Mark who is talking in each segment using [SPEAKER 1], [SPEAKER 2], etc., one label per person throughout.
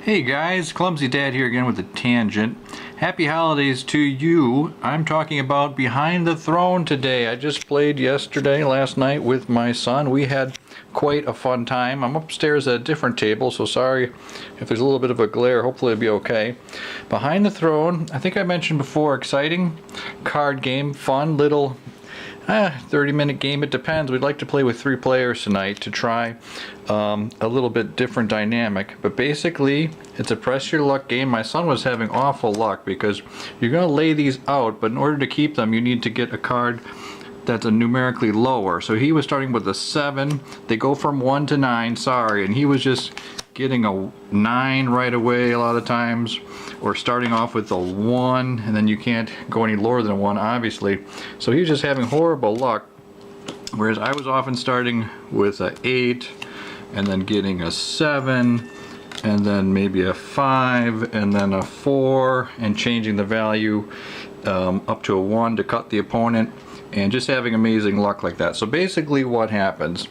[SPEAKER 1] Hey guys, Clumsy Dad here again with a tangent. Happy holidays to you. I'm talking about Behind the Throne today. I just played last night with my son. We had quite a fun time. I'm upstairs at a different table, so sorry if there's a little bit of a glare. Hopefully it'll be okay. Behind the Throne, I think I mentioned before, exciting card game, fun little 30-minute game. It depends. We'd like to play with 3 players tonight to try a little bit different dynamic. But basically, it's a press your luck game. My son was having awful luck because you're going to lay these out, but in order to keep them, you need to get a card that's a numerically lower. So he was starting with a 7. They go from 1 to 9, sorry, and he was just getting a 9 right away a lot of times, or starting off with a 1, and then you can't go any lower than a 1, obviously. So he was just having horrible luck, whereas I was often starting with a 8 and then getting a 7 and then maybe a 5 and then a 4 and changing the value up to a 1 to cut the opponent, and just having amazing luck like that. So basically what happens,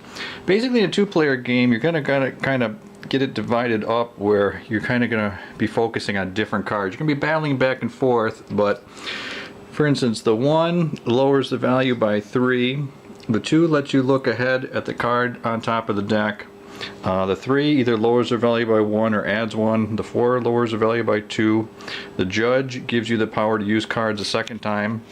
[SPEAKER 1] in a 2-player game, you're gonna kind of get it divided up where you're kind of gonna be focusing on different cards. You're gonna be battling back and forth, but for instance, the 1 lowers the value by 3, the 2 lets you look ahead at the card on top of the deck, the 3 either lowers the value by 1 or adds 1, the 4 lowers the value by 2, the Judge gives you the power to use cards a second time,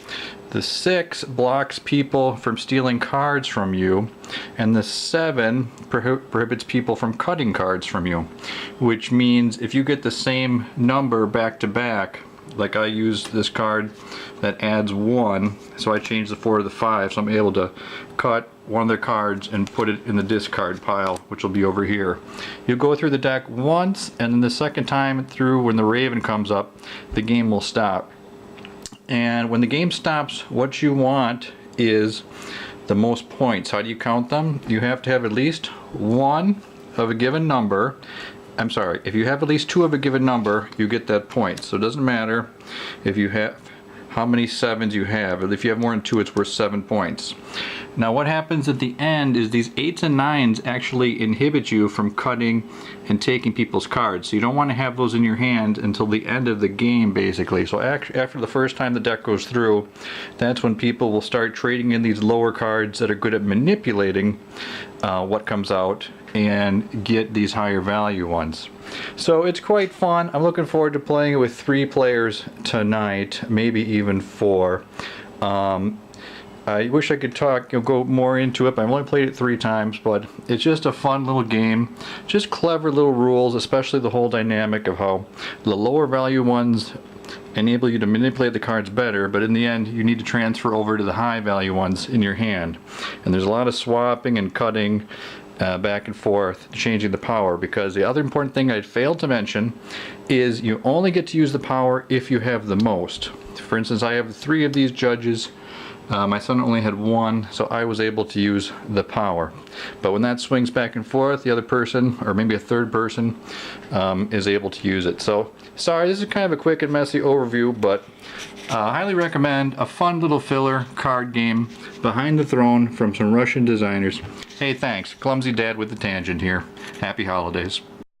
[SPEAKER 1] the 6 blocks people from stealing cards from you, and the 7 prohibits people from cutting cards from you, which means if you get the same number back to back, like I use this card that adds 1, so I change the 4 to the 5, so I'm able to cut one of the cards and put it in the discard pile, which will be over here. You'll go through the deck once, and then the second time through, when the Raven comes up, the game will stop. And when the game stops, what you want is the most points. How do you count them? You have to have at least 1 of a given number. I'm sorry, if you have at least 2 of a given number, you get that point. So it doesn't matter if you have how many 7s you have. If you have more than 2, it's worth 7 points. Now what happens at the end is these 8s and 9s actually inhibit you from cutting and taking people's cards. So you don't want to have those in your hand until the end of the game, basically. So after the first time the deck goes through, that's when people will start trading in these lower cards that are good at manipulating what comes out and get these higher value ones. So it's quite fun. I'm looking forward to playing it with 3 players tonight, maybe even 4. I wish I could go more into it, but I've only played it 3 times, but it's just a fun little game. Just clever little rules, especially the whole dynamic of how the lower value ones enable you to manipulate the cards better, but in the end you need to transfer over to the high value ones in your hand. And there's a lot of swapping and cutting back and forth, changing the power, because the other important thing I failed to mention is you only get to use the power if you have the most. For instance, I have 3 of these Judges. My son only had 1, so I was able to use the power. But when that swings back and forth, the other person, or maybe a third person, is able to use it. So, sorry, this is kind of a quick and messy overview, but highly recommend a fun little filler card game, Behind the Throne, from some Russian designers. Hey, thanks. Clumsy Dad with the tangent here. Happy holidays.